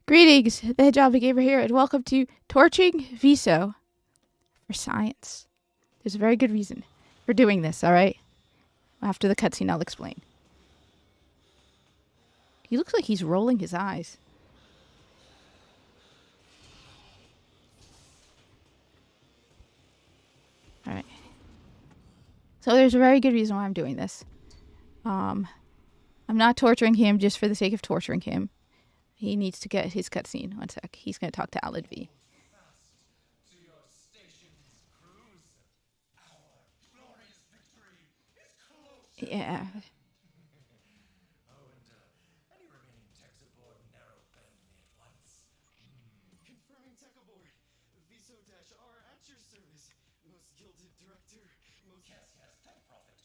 Greetings, the Hedgehog Gamer here, and welcome to Torching Veso for Science. There's a very good reason for doing this, alright? After the cutscene, I'll explain. He looks like he's rolling his eyes. Alright. So there's a very good reason why I'm doing this. I'm not torturing him just for the sake of torturing him. He needs to get his cutscene. One sec. He's going to talk to Alad V. Yeah. Confirming tech aboard. Veso-R at your service. Most gilded director. Yes, tech prophet.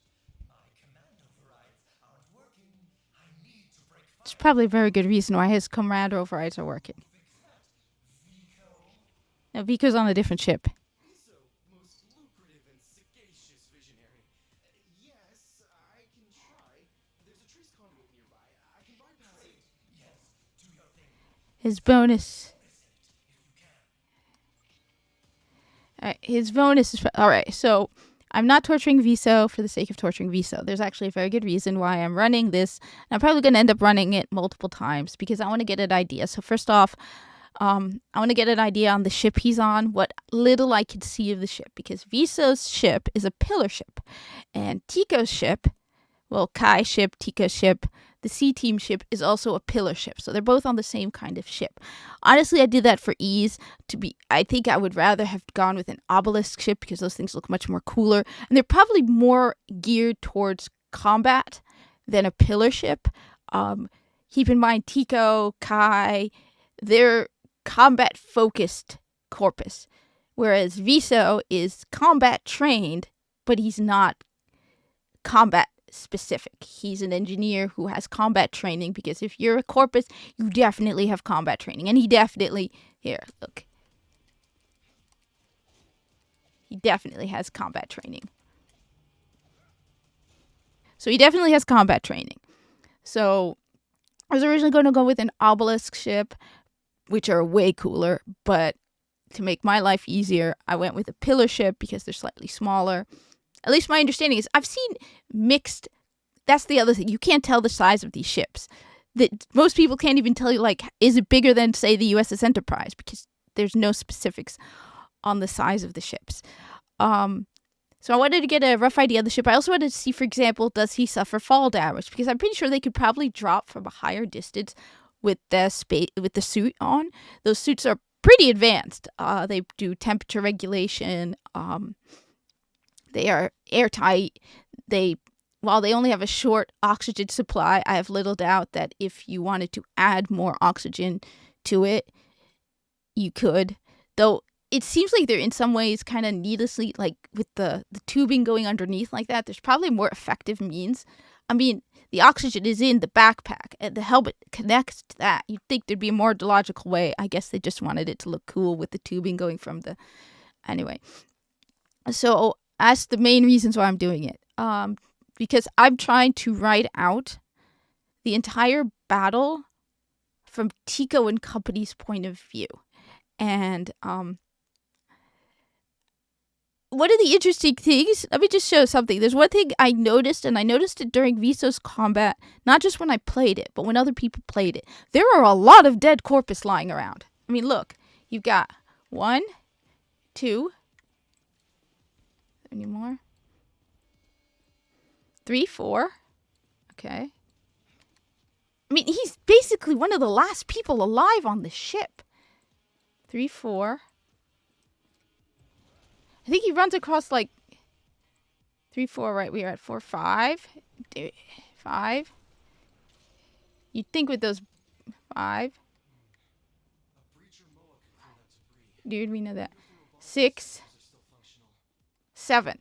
My command overrides aren't working. I need to break fire. It's probably a very good reason why his command overrides are working. Now, Vico's on a different ship. Veso, most lucrative and sagacious visionary. Yes, I can try. There's a trace conduit nearby. I can bypass it. Yes, do your thing. His bonus. Alright, his bonus is... Alright, so I'm not torturing Veso for the sake of torturing Veso. There's actually a very good reason why I'm running this. And I'm probably going to end up running it multiple times because I want to get an idea. So first off, I want to get an idea on the ship he's on, what little I can see of the ship. Because Veso's ship is a pillar ship. And Tico's ship, well, Kai's ship, Tico's ship, the C-Team ship is also a pillar ship. So they're both on the same kind of ship. Honestly, I did that for ease. I think I would rather have gone with an obelisk ship because those things look much more cooler. And they're probably more geared towards combat than a pillar ship. Keep in mind, Tico, Kai, they're combat-focused corpus. Whereas Veso is combat-trained, but he's not combat specific. He's an engineer who has combat training because if you're a corpus, you definitely have combat training. And he definitely, here, look. He definitely has combat training. So he definitely has combat training. So I was originally going to go with an obelisk ship, which are way cooler, but to make my life easier, I went with a pillar ship because they're slightly smaller. At least my understanding is I've seen mixed. That's the other thing. You can't tell the size of these ships. Most people can't even tell you, like, is it bigger than, say, the USS Enterprise? Because there's no specifics on the size of the ships. So I wanted to get a rough idea of the ship. I also wanted to see, for example, does he suffer fall damage? Because I'm pretty sure they could probably drop from a higher distance with the suit on. Those suits are pretty advanced. They do temperature regulation. They are airtight. While they only have a short oxygen supply, I have little doubt that if you wanted to add more oxygen to it, you could. Though it seems like they're in some ways kind of needlessly, like with the tubing going underneath like that, there's probably more effective means. I mean, the oxygen is in the backpack and the helmet connects to that. You'd think there'd be a more logical way. I guess they just wanted it to look cool with the tubing going from the... Anyway. So that's the main reasons why I'm doing it. Because I'm trying to write out the entire battle from Tico and Company's point of view. And one of the interesting things, let me just show something. There's one thing I noticed, and I noticed it during Veso's combat, not just when I played it, but when other people played it. There are a lot of dead corpus lying around. I mean, look, you've got 1, 2, any more? 3, 4. Okay. I mean, he's basically one of the last people alive on the ship. 3, 4. I think he runs across like 3, 4, right? We are at 4, 5. 5. You'd think with those 5. Dude, we know that. 6. 7.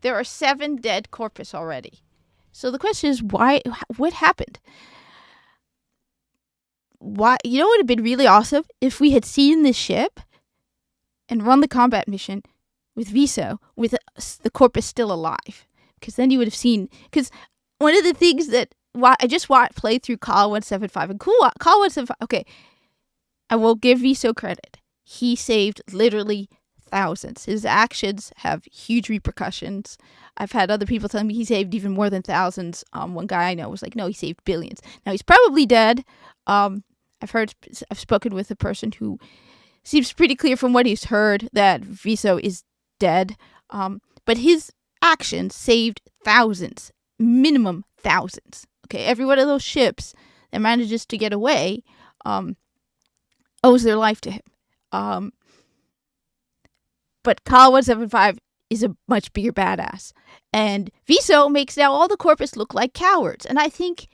There are 7 dead corpus already. So the question is, why? What happened? Why? You know what would have been really awesome? If we had seen this ship and run the combat mission with Veso, with the corpus still alive. Because then you would have seen... Because one of the things that... I just played through Call 175. And Call 175... Okay. I will give Veso credit. He saved literally thousands. His actions have huge repercussions. I've had other people tell me he saved even more than thousands. One guy I know was like, no, he saved billions. Now he's probably dead. I've spoken with a person who seems pretty clear from what he's heard that Veso is dead. But his actions saved thousands, minimum thousands. Okay, every one of those ships that manages to get away owes their life to him. But Kyle 175 is a much bigger badass. And Veso makes now all the Corpus look like cowards. And I think,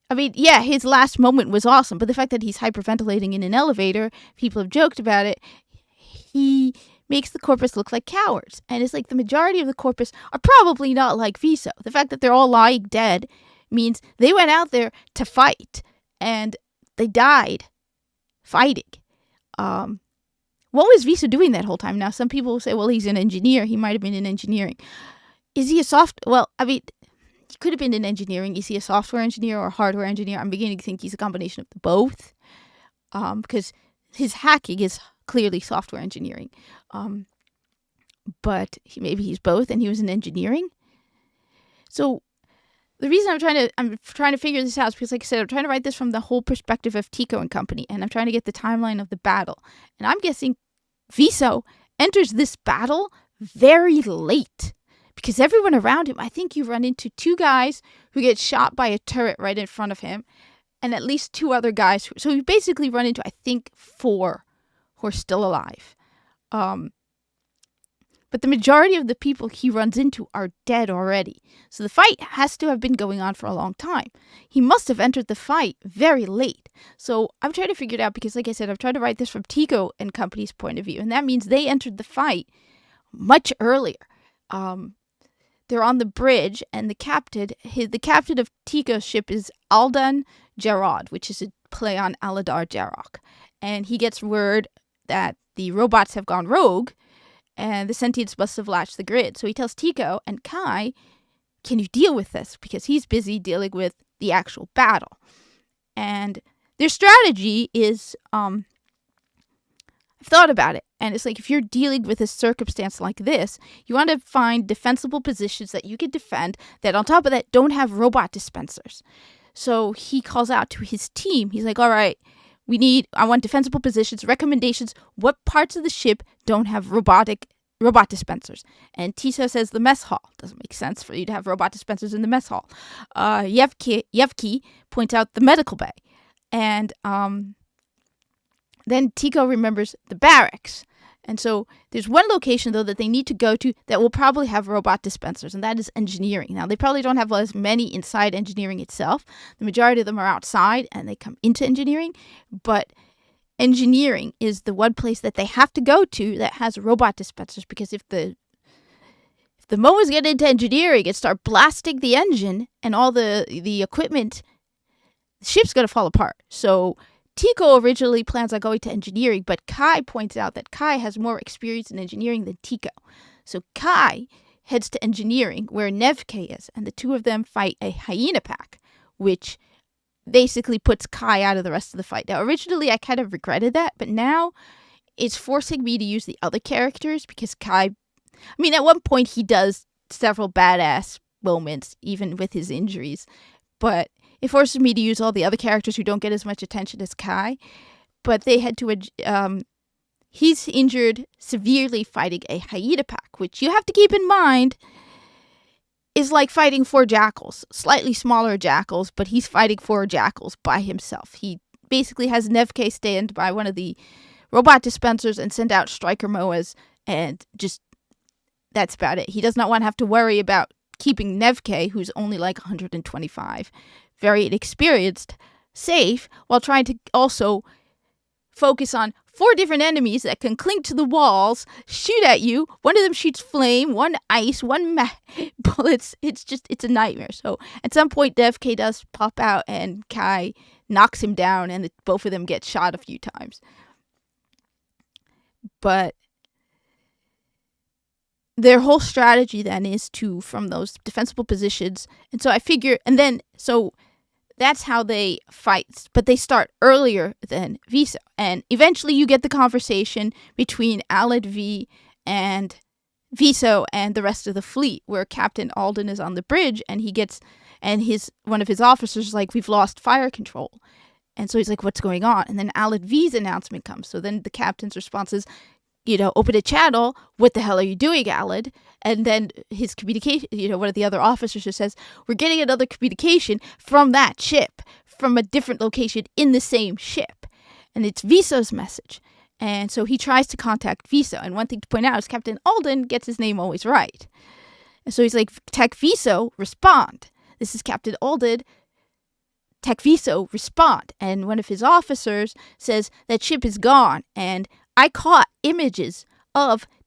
yeah, his last moment was awesome. But the fact that he's hyperventilating in an elevator, people have joked about it, he makes the Corpus look like cowards. And it's like the majority of the Corpus are probably not like Veso. The fact that they're all lying dead means they went out there to fight. And they died fighting. What was Veso doing that whole time? Now, some people will say, well, he's an engineer. He might have been in engineering. Is he he could have been in engineering. Is he a software engineer or a hardware engineer? I'm beginning to think he's a combination of both. Because his hacking is clearly software engineering. But maybe he's both and he was in engineering. So the reason I'm trying to figure this out is because, like I said, I'm trying to write this from the whole perspective of Tico and company, and I'm trying to get the timeline of the battle. And I'm guessing Veso enters this battle very late because everyone around him, I think you run into 2 guys who get shot by a turret right in front of him, and at least 2 other guys. So you basically run into, I think, 4 who are still alive. But the majority of the people he runs into are dead already. So the fight has to have been going on for a long time. He must have entered the fight very late. So I'm trying to figure it out because, like I said, I'm trying to write this from Tico and company's point of view. And that means they entered the fight much earlier. They're on the bridge, and the captain of Tico's ship is Aldan Jarrod, which is a play on Aladar Jarok. And he gets word that the robots have gone rogue, and the sentients must have latched the grid. So he tells Tico and Kai, can you deal with this? Because he's busy dealing with the actual battle. And their strategy is, I've thought about it. And it's like, if you're dealing with a circumstance like this, you want to find defensible positions that you can defend that on top of that don't have robot dispensers. So he calls out to his team. He's like, all right, I want defensible positions, recommendations. What parts of the ship don't have robot dispensers? And Tiso says the mess hall. Doesn't make sense for you to have robot dispensers in the mess hall. Yevki points out the medical bay. And then Tico remembers the barracks. And so there's one location, though, that they need to go to that will probably have robot dispensers, and that is engineering. Now, they probably don't have as many inside engineering itself. The majority of them are outside, and they come into engineering. But engineering is the one place that they have to go to that has robot dispensers, because if the MOAs get into engineering and start blasting the engine and all the equipment, the ship's going to fall apart. So Tico originally plans on going to engineering, but Kai points out that Kai has more experience in engineering than Tico. So Kai heads to engineering, where Nevke is, and the 2 of them fight a hyena pack, which basically puts Kai out of the rest of the fight. Now, originally, I kind of regretted that, but now it's forcing me to use the other characters, because Kai, at one point, he does several badass moments, even with his injuries, but it forces me to use all the other characters who don't get as much attention as Kai. But they had to, he's injured severely fighting a hyena pack, which you have to keep in mind is like fighting 4 jackals, slightly smaller jackals, but he's fighting 4 jackals by himself. He basically has Nevke stand by one of the robot dispensers and send out striker MOAs, and just, that's about it. He does not want to have to worry about keeping Nevke, who's only like 125, very inexperienced, safe, while trying to also focus on 4 different enemies that can cling to the walls, shoot at you. One of them shoots flame, one ice, one bullets. It's a nightmare. So at some point, Nevke does pop out and Kai knocks him down, and both of them get shot a few times. But their whole strategy then is to, from those defensible positions, and so I figure, and then, so that's how they fight. But they start earlier than Veso. And eventually you get the conversation between Alad V and Veso and the rest of the fleet, where Captain Alden is on the bridge and one of his officers is like, we've lost fire control. And so he's like, what's going on? And then Alad V's announcement comes. So then the captain's response is, open a channel. What the hell are you doing, Alad? And then his communication, one of the other officers just says, we're getting another communication from that ship, from a different location in the same ship. And it's Veso's message. And so he tries to contact Veso. And one thing to point out is Captain Alden gets his name always right. And so he's like, Tech Veso, respond. This is Captain Alden. Tech Veso, respond. And one of his officers says, that ship is gone. And I caught images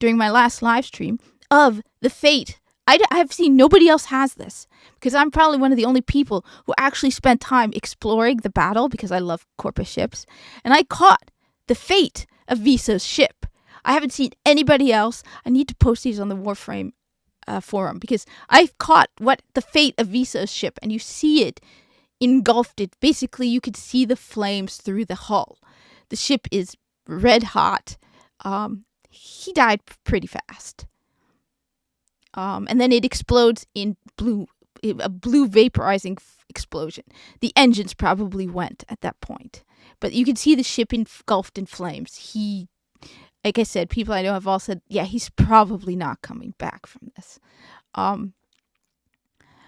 during my last live stream, of the fate. I've seen nobody else has this, because I'm probably one of the only people who actually spent time exploring the battle, because I love Corpus ships. And I caught the fate of Veso's ship. I haven't seen anybody else. I need to post these on the Warframe forum, because I've caught what the fate of Veso's ship, and you see it engulfed. It basically, you could see the flames through the hull. The ship is red hot. He died pretty fast. And then it explodes in a blue vaporizing explosion. The engines probably went at that point. But you can see the ship engulfed in flames. Like I said, people I know have all said, yeah, he's probably not coming back from this.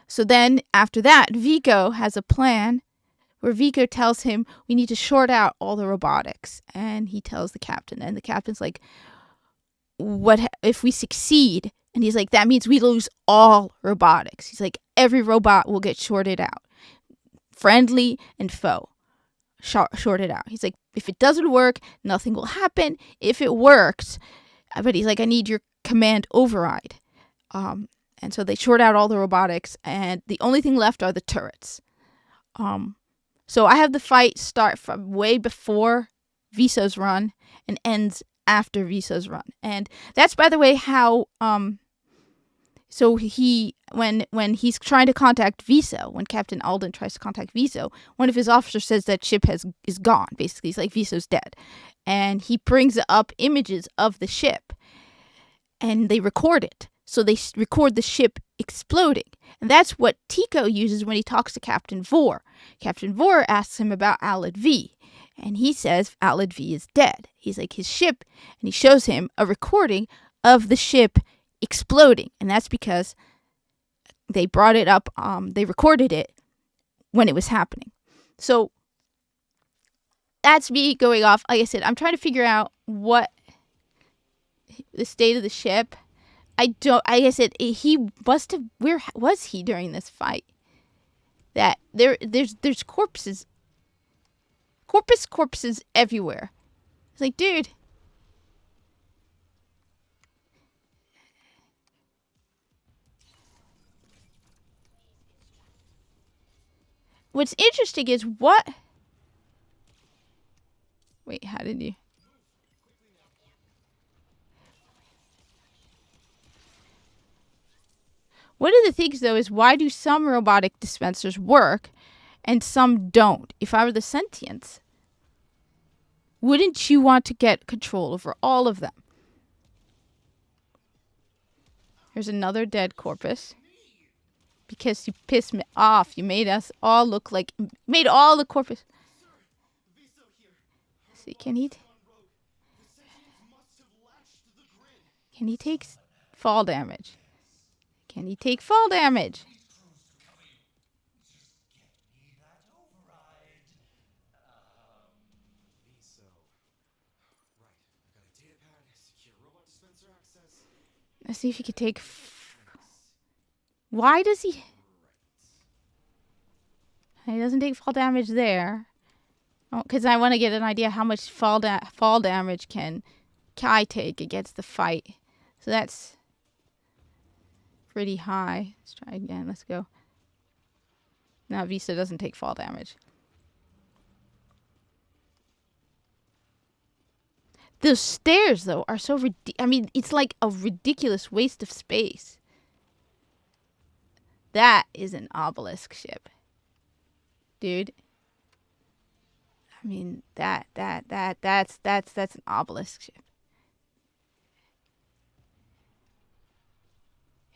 So then, after that, Vico has a plan where Vico tells him, we need to short out all the robotics. And he tells the captain. And the captain's like, what if we succeed? And he's like, that means we lose all robotics. He's like, every robot will get shorted out. Friendly and foe. Shorted out. He's like, if it doesn't work, nothing will happen. If it works, but he's like, I need your command override. And so they short out all the robotics, and the only thing left are the turrets. So I have the fight start from way before Veso's run and ends after Veso's run. And that's, by the way, how so when he's trying to contact Veso, when Captain Alden tries to contact Veso, one of his officers says that ship is gone. Basically, he's like, Veso's dead. And he brings up images of the ship, and they record it. So they record the ship exploding. And that's what Tico uses when he talks to Captain Vor. Captain Vor asks him about Alad V. And he says Alad V is dead. He's like, his ship, and he shows him a recording of the ship exploding. And that's because they brought it up, they recorded it when it was happening. So that's me going off. Like I said, I'm trying to figure out what the state of the ship. Like I said, he must have, where was he during this fight? That there's corpses everywhere. It's like, dude. What's interesting is what... Wait, how did you... One of the things, though, is why do some robotic dispensers work and some don't? If I were the sentients, wouldn't you want to get control over all of them? Here's another dead corpus. Because you pissed me off. You made us all look like... Made all the corpus... See, can he take fall damage? Can he take fall damage? Let's see if he could take... Why does he... He doesn't take fall damage there. Because I want to get an idea how much fall damage can Kai take against the fight. So that's pretty high. Let's try again. Let's go. Now Veso doesn't take fall damage. The stairs, though, are so I mean, it's like a ridiculous waste of space. That is an obelisk ship. dude. I mean, that's an obelisk ship.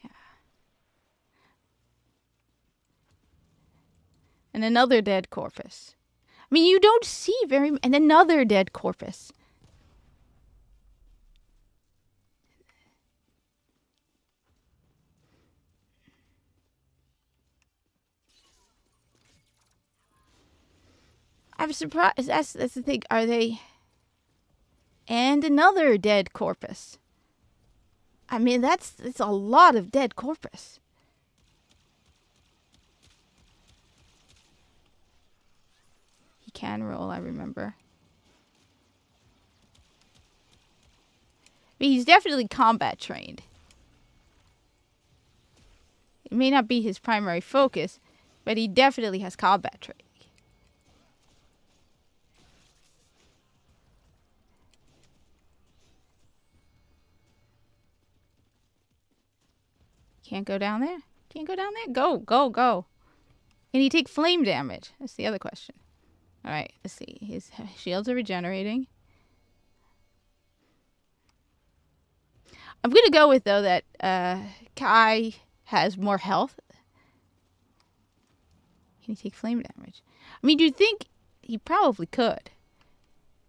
Yeah. And another dead corpus. I mean, you don't see and another dead corpus. I'm surprised. That's the thing. Are they? And another dead corpus. I mean, it's a lot of dead corpus. He can roll, I remember. But he's definitely combat trained. It may not be his primary focus, but he definitely has combat training. Can't go down there? Can't go down there? Go, go, go. Can he take flame damage? That's the other question. Alright, let's see. His shields are regenerating. I'm gonna go with, though, that Kai has more health. Can he take flame damage? I mean, you'd think he probably could.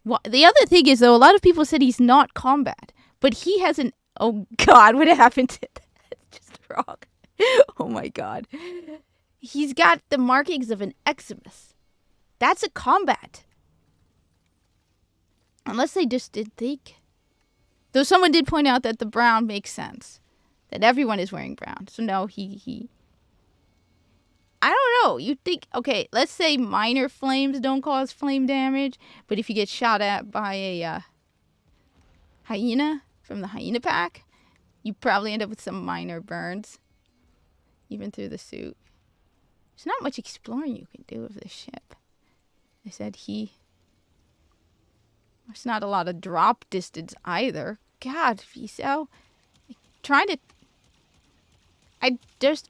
Well, the other thing is, though, a lot of people said he's not combat, but he has an... Oh, God, what happened to that? It's just wrong. Oh, my God. He's got the markings of an Eximus. That's a combat. Unless they just did think. Though someone did point out that the brown makes sense. That everyone is wearing brown. So, no, he... I don't know. You think, okay, let's say minor flames don't cause flame damage, but if you get shot at by a hyena from the hyena pack, you probably end up with some minor burns, even through the suit. There's not much exploring you can do of this ship. They said there's not a lot of drop distance either. God, Veso, trying to...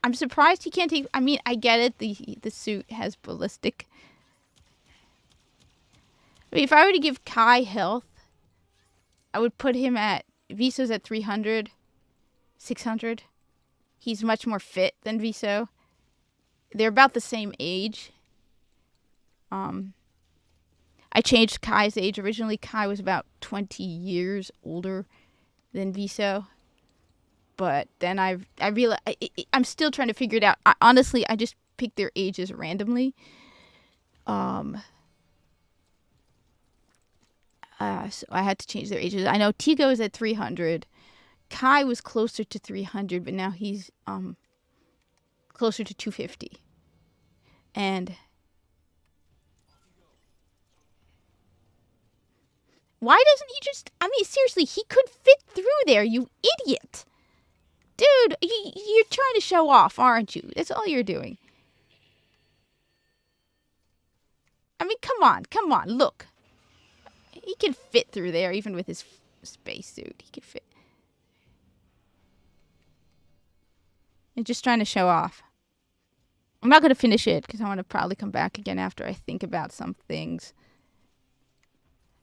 I'm surprised he can't take... I mean, I get it. The suit has ballistic. I mean, if I were to give Kai health, I would put him at... Veso's at 300, 600. He's much more fit than Veso. They're about the same age. I changed Kai's age. Originally, Kai was about 20 years older than Veso. But then I realized I'm still trying to figure it out. Honestly, I just picked their ages randomly. So I had to change their ages. I know Tigo is at 300. Kai was closer to 300, but now he's closer to 250. And why doesn't he just... I mean, seriously, he could fit through there, you idiot. Dude, you're trying to show off, aren't you? That's all you're doing. I mean, come on, look. He can fit through there, even with his spacesuit. He can fit. You're just trying to show off. I'm not going to finish it, because I want to probably come back again after I think about some things.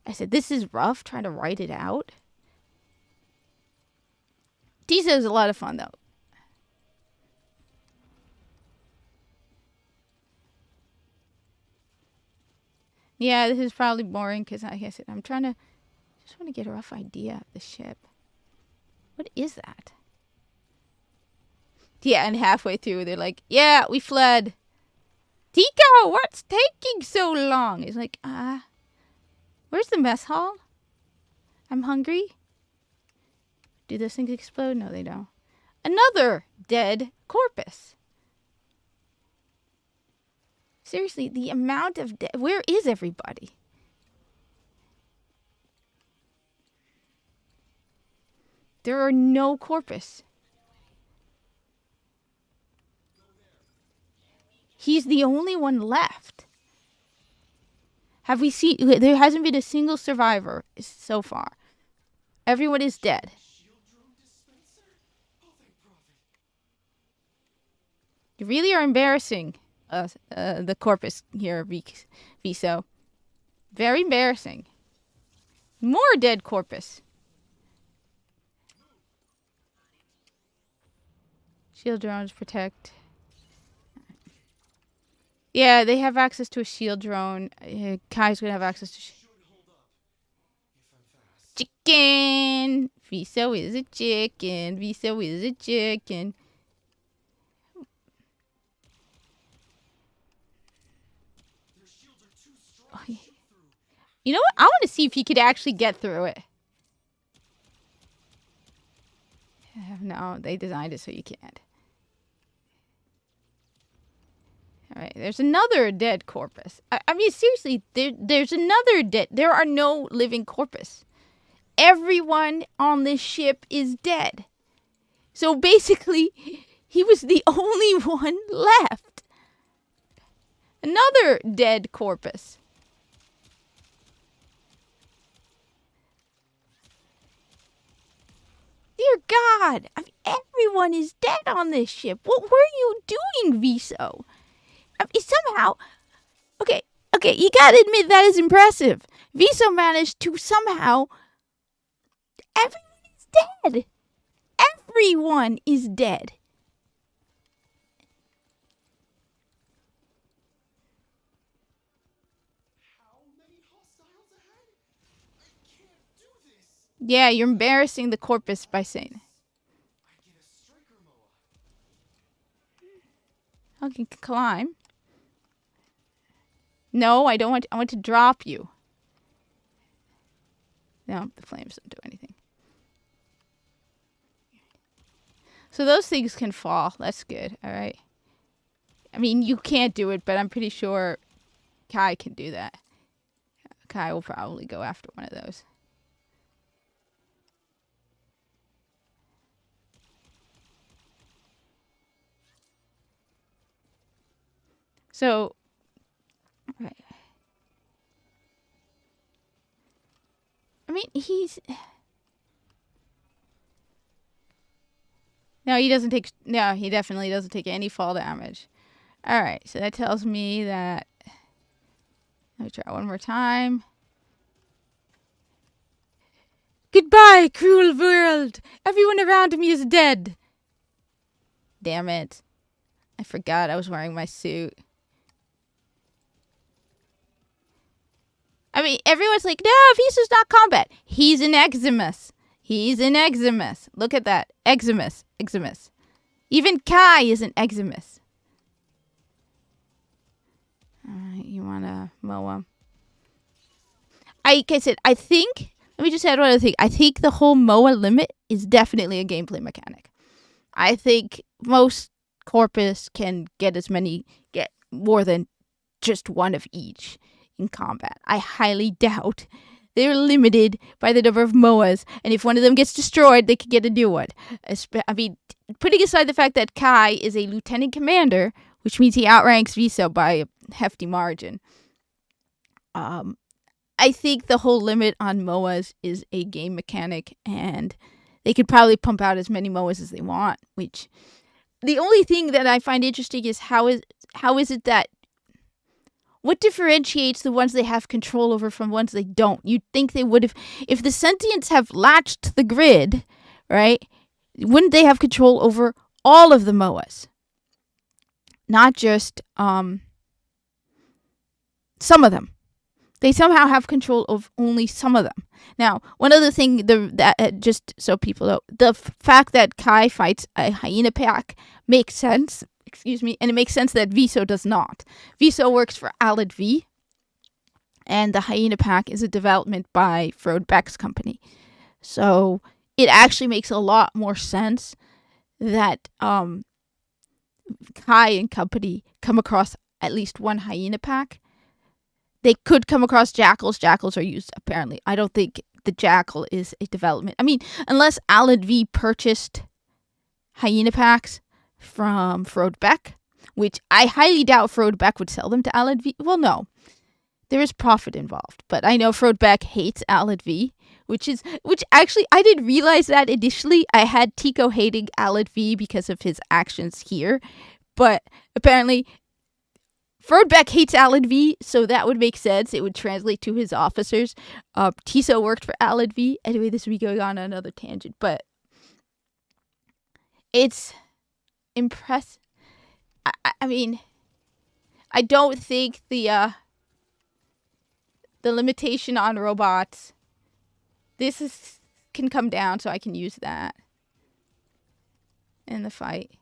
I said, this is rough, trying to write it out. Tiso is a lot of fun, though. Yeah, this is probably boring because, like I said, I'm trying to... just want to get a rough idea of the ship. What is that? Yeah, and halfway through, they're like, yeah, we fled. Tico, what's taking so long? It's like, where's the mess hall? I'm hungry. Do those things explode? No, they don't. Another dead corpus. Seriously, the amount of... where is everybody? There are no corpus. He's the only one left. Have we seen... there hasn't been a single survivor so far. Everyone is dead. You really are embarrassing. the corpus here, Veso. Very embarrassing. More dead corpus. Shield drones protect. Yeah, they have access to a shield drone. Kai's gonna have access to chicken. Veso is a chicken. Veso is a chicken. Oh, yeah. You know what? I want to see if he could actually get through it. No, they designed it so you can't. All right, there's another dead corpus. I mean, seriously, there's another dead. There are no living corpus. Everyone on this ship is dead. So basically, he was the only one left. Another dead corpus. Dear God, I mean, everyone is dead on this ship. What were you doing, Veso? I mean, somehow, okay, you gotta admit that is impressive. Veso managed to somehow, everyone is dead. Everyone is dead. How many hostiles ahead? I can't do this. Yeah, you're embarrassing the corpus by saying. I get a striker moa. I can climb. No, I don't want. I want to drop you. No, the flames don't do anything. So those things can fall. That's good. All right. I mean, you can't do it, but I'm pretty sure Kai can do that. Kai will probably go after one of those. So, right. I mean, he's... No, he doesn't take... No, he definitely doesn't take any fall damage. Alright, so that tells me that... Let me try one more time. Goodbye, cruel world! Everyone around me is dead! Damn it. I forgot I was wearing my suit. I mean, everyone's like, no, Veso's not combat. He's an Eximus. He's an Eximus. Look at that. Eximus. Eximus. Even Kai is an Eximus. Alright, you wanna mow him? Like I said, I think, let me just add one other thing. I think the whole MOA limit is definitely a gameplay mechanic. I think most corpus can get more than just one of each in combat. I highly doubt they're limited by the number of MOAs, and if one of them gets destroyed, they could get a new one. I mean, putting aside the fact that Kai is a lieutenant commander, which means he outranks Veso by a hefty margin, I think the whole limit on MOAs is a game mechanic, and they could probably pump out as many MOAs as they want, which... The only thing that I find interesting is how is it that... What differentiates the ones they have control over from ones they don't? You'd think they would have... If the sentients have latched the grid, right, wouldn't they have control over all of the MOAs? Not just some of them. They somehow have control of only some of them. Now, one other thing, just so people know, the fact that Kai fights a hyena pack makes sense. And it makes sense that Veso does not. Veso works for Alad V, and the hyena pack is a development by Frode Beck's company. So it actually makes a lot more sense that Kai and company come across at least one hyena pack. They could come across jackals. Jackals are used, apparently. I don't think the jackal is a development. I mean, unless Alad V purchased hyena packs from Frode Beck, which I highly doubt Frode Beck would sell them to Alad V. Well, no. There is profit involved. But I know Frode Beck hates Alad V, which actually, I didn't realize that initially. I had Tico hating Alad V because of his actions here. But apparently... Ferdbeck hates Alan V, so that would make sense. It would translate to his officers. Tiso worked for Alan V. Anyway, this would be going on another tangent, but it's impressive. I mean, I don't think the limitation on robots. Can come down, so I can use that in the fight.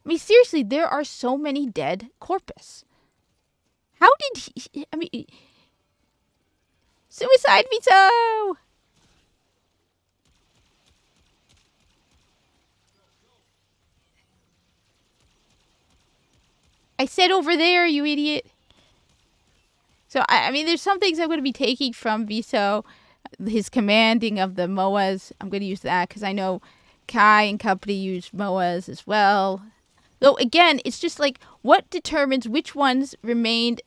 I mean, seriously, there are so many dead corpus. How did he... I mean... Suicide Veso! I said over there, you idiot. So, I mean, there's some things I'm going to be taking from Veso. His commanding of the MOAs. I'm going to use that because I know Kai and company use MOAs as well. Though, again, it's just like, what determines which ones remained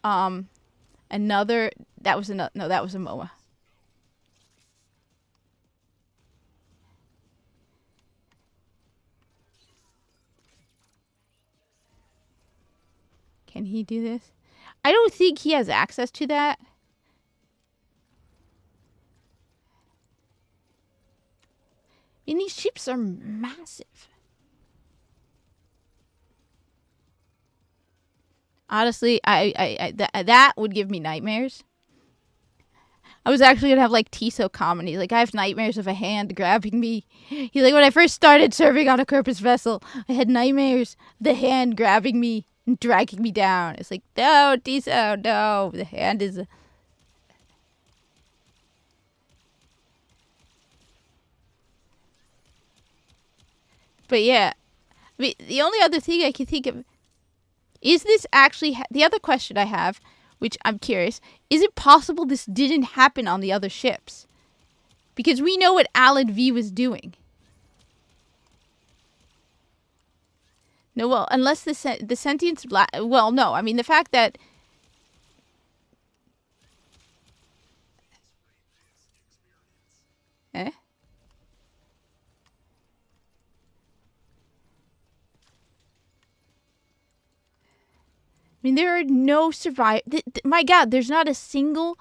another... That was another... No, that was a MOA. Can he do this? I don't think he has access to that. And these ships are massive. Honestly, that would give me nightmares. I was actually gonna have like Tiso comedy. Like, I have nightmares of a hand grabbing me. He's like, when I first started serving on a Corpus vessel, I had nightmares of the hand grabbing me and dragging me down. It's like, no, Tiso, no. The hand is... But yeah, I mean, the only other thing I can think of is this actually... the other question I have, which I'm curious, is it possible this didn't happen on the other ships? Because we know what Alan V was doing. No, well, unless the sentience... Well, no, I mean, the fact that... Eh? I mean, there are no my God, there's not a single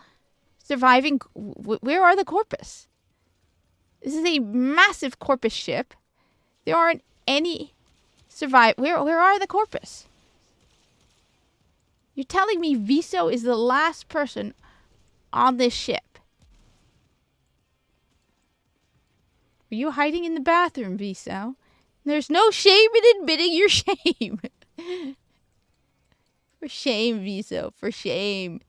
surviving... Where are the Corpus? This is a massive Corpus ship. There aren't any survive... Where are the Corpus? You're telling me Veso is the last person on this ship? Are you hiding in the bathroom, Veso? There's no shame in admitting your shame. For shame, Veso. For shame.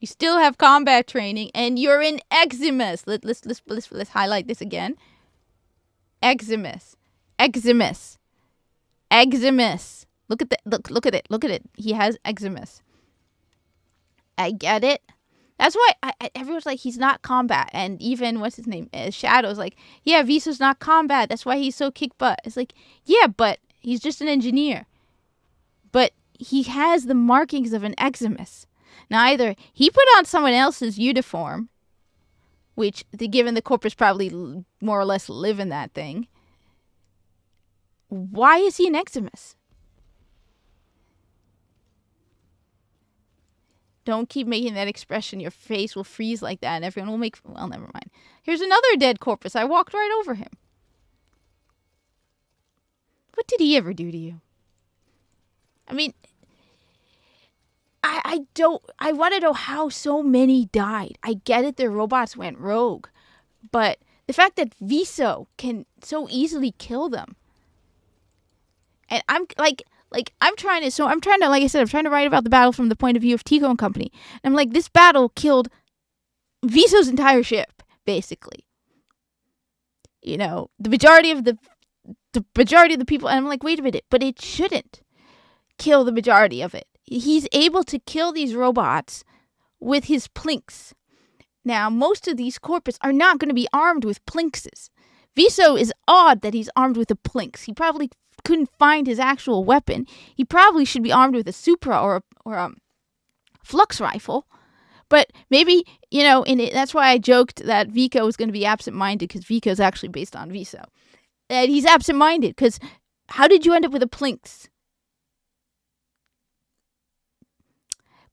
You still have combat training, and you're in Eximus. Let's highlight this again. Eximus. Eximus. Eximus. Look at look at it. Look at it. He has Eximus. I get it. That's why everyone's like, he's not combat. And even, what's his name? Shadow's like, yeah, Veso's not combat. That's why he's so kick butt. It's like, yeah, but he's just an engineer. But he has the markings of an Eximus. Now, either he put on someone else's uniform, which, given the Corpus probably more or less live in that thing. Why is he an Eximus? Don't keep making that expression. Your face will freeze like that and everyone will make... Well, never mind. Here's another dead Corpus. I walked right over him. What did he ever do to you? I mean, I want to know how so many died. I get it, their robots went rogue. But the fact that Veso can so easily kill them. And I'm like, I'm trying to, like I said, I'm trying to write about the battle from the point of view of Tico and company. And I'm like, this battle killed Veso's entire ship, basically. You know, the majority of the people, and I'm like, wait a minute, but it shouldn't kill the majority of it. He's able to kill these robots with his plinks. Now, most of these Corpus are not going to be armed with plinkses. Veso is odd that he's armed with a plinks. He probably couldn't find his actual weapon. He probably should be armed with a Supra or a flux rifle. But maybe, you know, that's why I joked that Vico was going to be absent-minded, because Vico is actually based on Veso. And he's absent-minded, because how did you end up with a Plinks?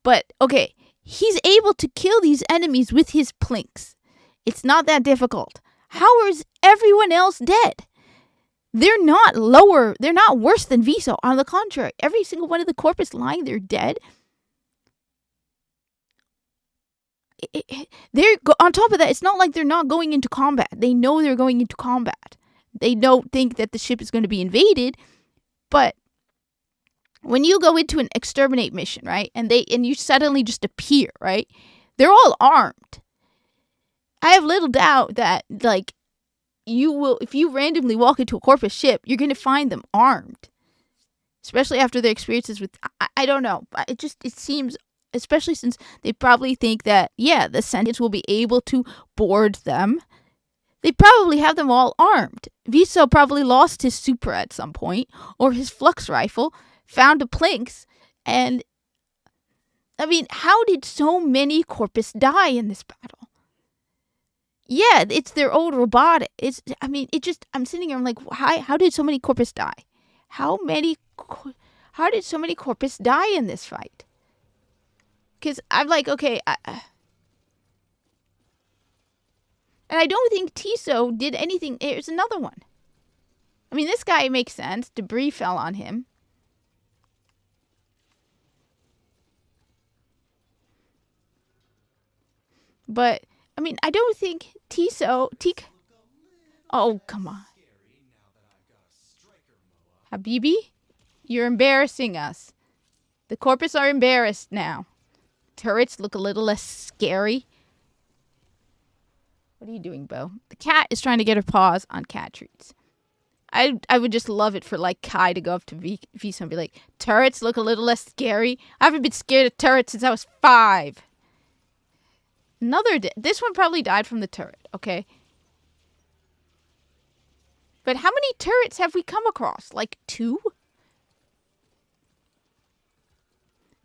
But, okay, he's able to kill these enemies with his Plinks. It's not that difficult. How is everyone else dead? They're not worse than Veso. On the contrary, every single one of the Corpus lying there dead. On top of that, it's not like they're not going into combat. They know they're going into combat. They don't think that the ship is going to be invaded, but when you go into an exterminate mission, right, and you suddenly just appear, right, they're all armed. I have little doubt that, like, you will, if you randomly walk into a Corpus ship, you're going to find them armed. Especially after their experiences with, I don't know, it seems, especially since they probably think that, yeah, the Sentients will be able to board them. They probably have them all armed. Veso probably lost his Supra at some point, or his Flux Rifle, found a Plinks, and, I mean, how did so many Corpus die in this battle? Yeah, it's their old robotic. I'm sitting here, I'm like, how did so many Corpus die? How did so many Corpus die in this fight? Because I'm like, okay, and I don't think Tiso did anything. Here's another one. I mean, this guy makes sense. Debris fell on him. But, I mean, I don't think oh, come on. Habibi, you're embarrassing us. The Corpus are embarrassed now. Turrets look a little less scary. What are you doing, Bo? The cat is trying to get her paws on cat treats. I would just love it for, like, Kai to go up to Veso and be like, turrets look a little less scary. I haven't been scared of turrets since I was 5. This one probably died from the turret, okay? But how many turrets have we come across? Like 2?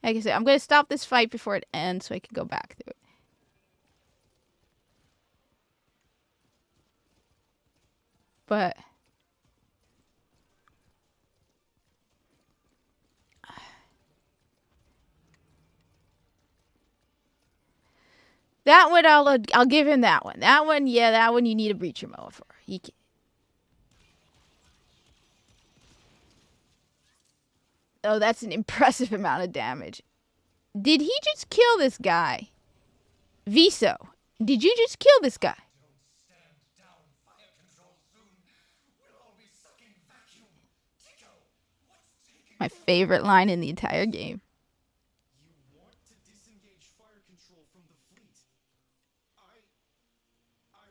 Like I said, I'm going to stop this fight before it ends so I can go back through it. But that one, I'll give him that one. That one, yeah, that one you need a breacher mower for. Oh, that's an impressive amount of damage. Did he just kill this guy? Veso, did you just kill this guy? My favorite line in the entire game. You want to disengage fire control from the fleet? I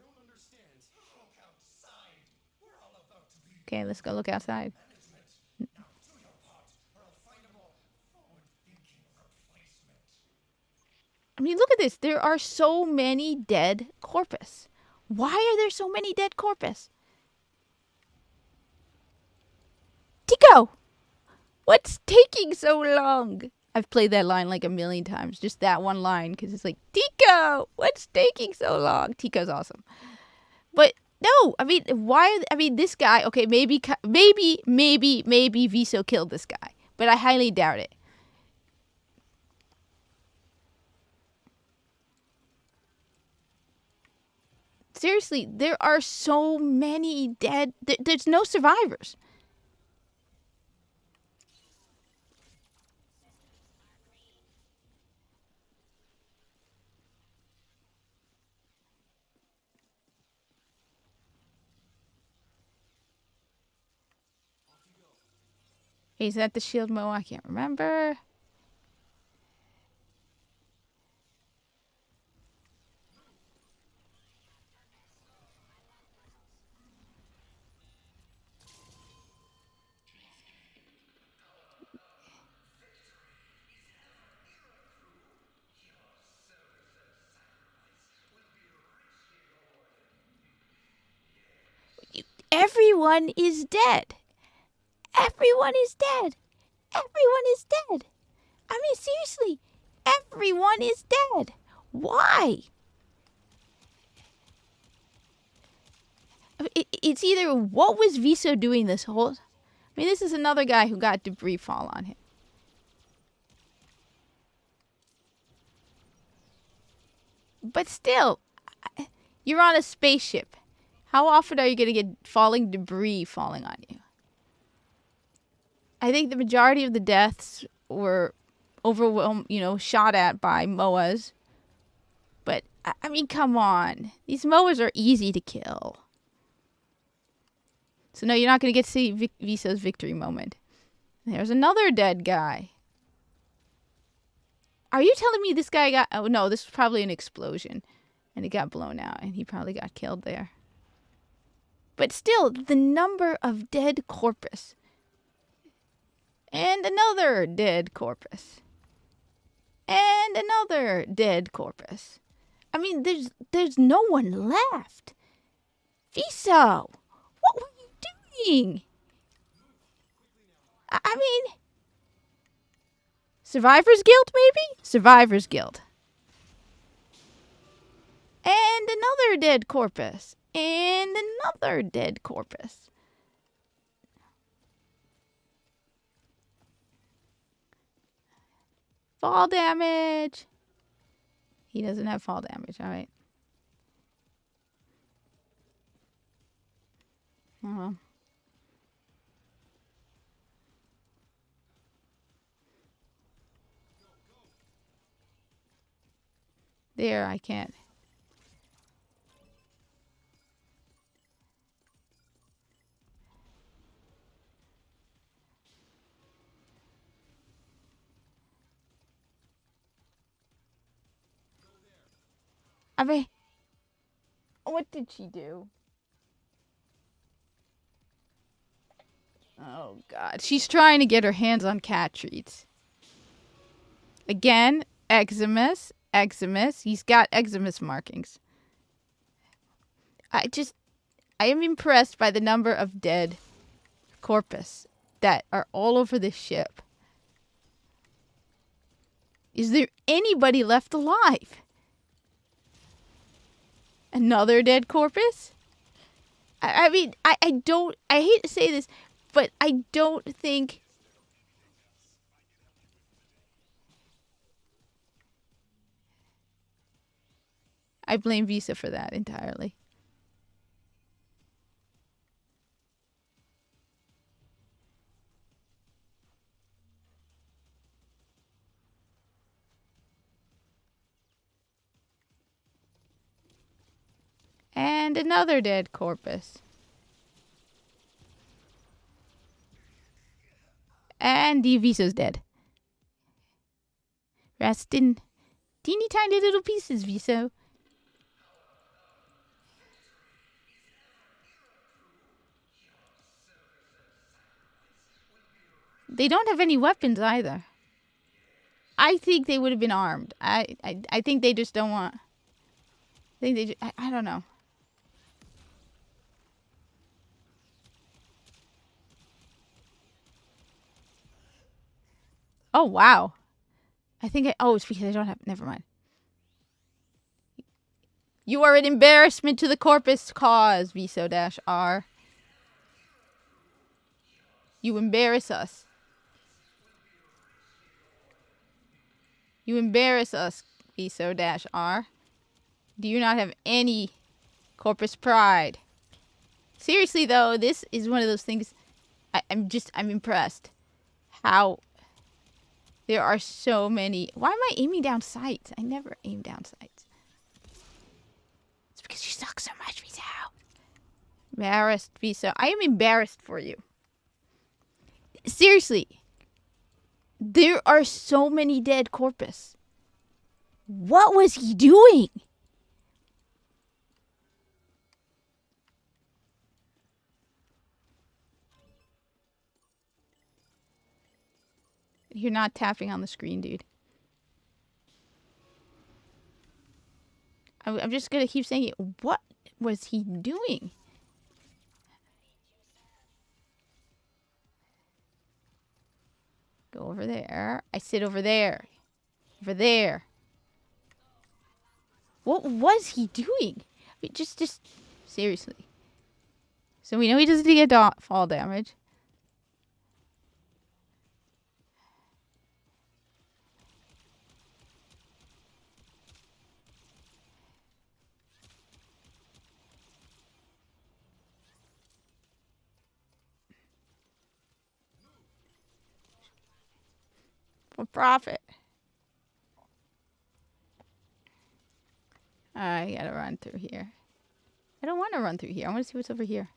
don't understand. Look outside. We're all about to be. Okay, let's go look outside. Now do your part, or I'll find a more forward-thinking replacement. I mean, look at this. There are so many dead Corpus. Why are there so many dead Corpus? Tico! What's taking so long? I've played that line like a million times. Just that one line, because it's like, Tico! What's taking so long? Tico's awesome. But no, I mean, this guy, okay, maybe Veso killed this guy. But I highly doubt it. Seriously, there are so many dead. There's no survivors. Is that the shield mo? I can't remember. Everyone is dead. Everyone is dead. Everyone is dead. I mean, seriously, everyone is dead. Why? it's either what was Veso doing this whole... I mean, this is another guy who got debris fall on him. But still, you're on a spaceship. How often are you going to get falling debris falling on you? I think the majority of the deaths were overwhelmed, shot at by MOAs. But, I mean, come on. These MOAs are easy to kill. So, no, you're not going to get to see Veso's victory moment. There's another dead guy. Are you telling me this guy got... Oh, no, this was probably an explosion. And it got blown out. And he probably got killed there. But still, the number of dead corpus. And another dead corpus. And another dead corpus. I mean, there's no one left. Veso, what were you doing? I mean, Survivor's Guilt, maybe? Survivor's Guilt. And another dead corpus. And another dead corpus. Fall damage. He doesn't have fall damage, alright. Oh well. There, I can't. I mean, what did she do? Oh, God. She's trying to get her hands on cat treats. Again, Eximus. He's got Eximus markings. I am impressed by the number of dead corpus that are all over this ship. Is there anybody left alive? Another dead corpus? I mean, I hate to say this, but I don't think... I blame Veso for that entirely. And another dead corpus. And Veso's dead. Rest in teeny tiny little pieces, Veso. They don't have any weapons either. I think they would have been armed. I think they just don't want... I don't know. Oh, wow. Oh, it's because I don't have... Never mind. You are an embarrassment to the corpus cause, Veso-R. You embarrass us. You embarrass us, Veso-R. Do you not have any corpus pride? Seriously, though, this is one of those things... I'm impressed. How... There are so many... Why am I aiming down sights? I never aim down sights. It's because you suck so much, Veso. Embarrassed, Veso. I am embarrassed for you. Seriously. There are so many dead corpus. What was he doing? You're not tapping on the screen, dude. I'm just gonna keep saying it. What was he doing? Go over there. I sit over there. Over there. What was he doing? I mean, just seriously. So we know he doesn't get fall damage. For profit. I gotta run through here. I don't want to run through here. I want to see what's over here.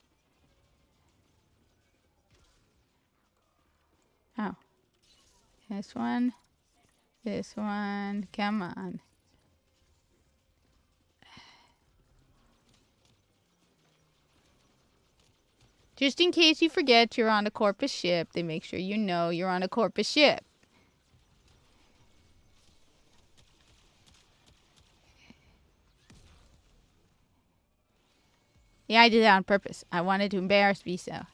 Oh. This one. This one. Come on. Just in case you forget you're on a Corpus ship, they make sure you know you're on a Corpus ship. Yeah, I did that on purpose. I wanted to embarrass Veso.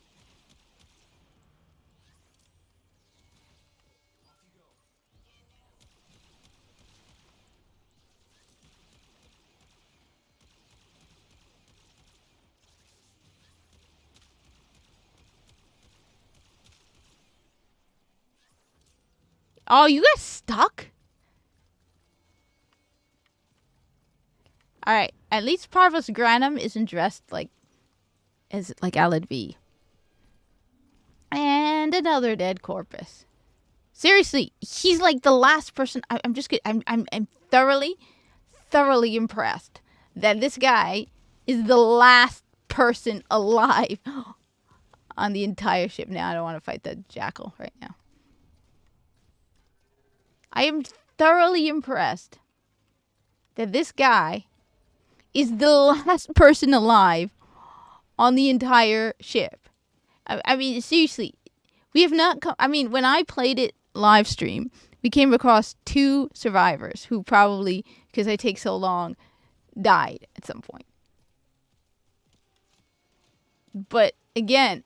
Oh, you got stuck? Alright, at least Parvus Granum isn't dressed like Alad V. And another dead corpus. Seriously, he's like the last person. I'm just kidding. I'm thoroughly impressed that this guy is the last person alive on the entire ship. Now I don't want to fight the jackal right now. I am thoroughly impressed that this guy is the last person alive on the entire ship. I mean, seriously, we have not come. I mean, when I played it live stream, we came across 2 survivors who probably, because they take so long, died at some point. But again,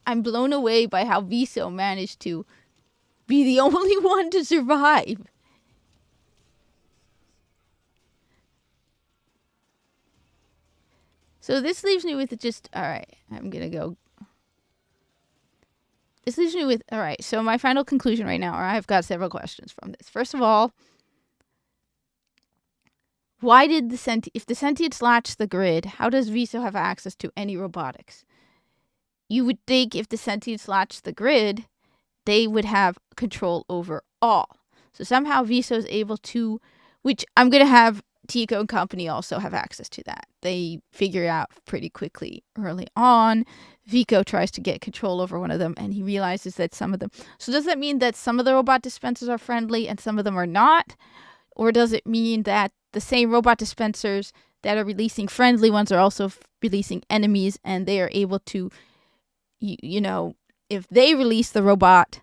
I'm blown away by how Veso managed to be the only one to survive. So this leaves me with just, alright, I'm gonna go. This leaves me with, alright, so my final conclusion right now, or I've got several questions from this. First of all, why did if the sentients latch the grid, how does Veso have access to any robotics? You would think if the sentients latch the grid, they would have control over all. So somehow Veso is able to, which I'm going to have Tico and company also have access to that. They figure out pretty quickly early on. Vico tries to get control over one of them, and he realizes that some of them... So does that mean that some of the robot dispensers are friendly and some of them are not? Or does it mean that the same robot dispensers that are releasing friendly ones are also releasing enemies, and they are able to, you know, if they release the robot,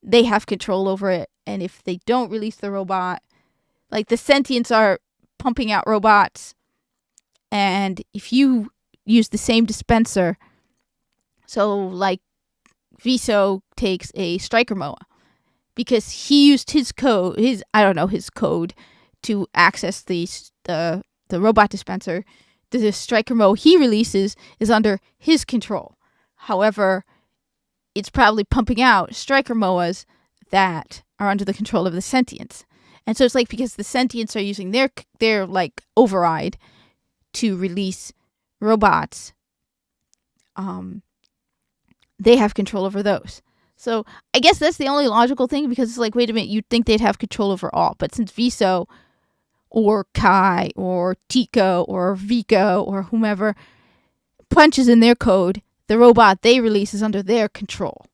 they have control over it, and if they don't release the robot, like the sentients are pumping out robots, and if you use the same dispenser, so like Veso takes a striker Moa because he used his code, his code to access the robot dispenser. The striker Moa he releases is under his control. However, it's probably pumping out striker Moas that are under the control of the sentients. And so it's like because the sentients are using their like override to release robots, they have control over those. So I guess that's the only logical thing, because it's like, wait a minute, you'd think they'd have control over all. But since Veso or Kai or Tico or Vico or whomever punches in their code, the robot they release is under their control.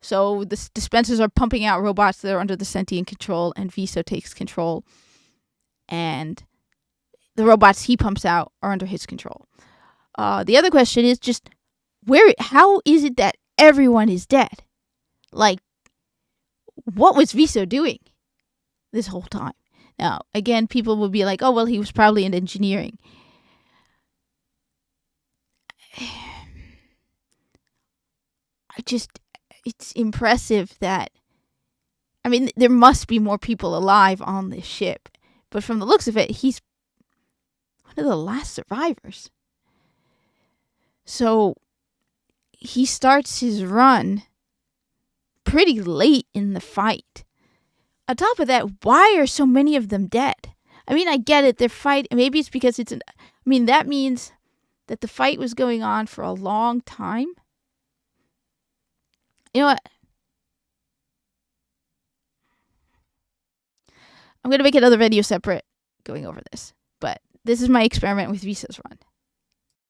So the dispensers are pumping out robots that are under the sentient control, and Veso takes control. And the robots he pumps out are under his control. The other question is just, how is it that everyone is dead? Like, what was Veso doing this whole time? Now, again, people will be like, oh, well, he was probably in engineering. It's impressive that, I mean, there must be more people alive on this ship. But from the looks of it, he's one of the last survivors. So he starts his run pretty late in the fight. On top of that, why are so many of them dead? I mean, I get it. They're fighting. Maybe it's because that means that the fight was going on for a long time. You know what? I'm going to make another video separate going over this. But this is my experiment with Veso's run.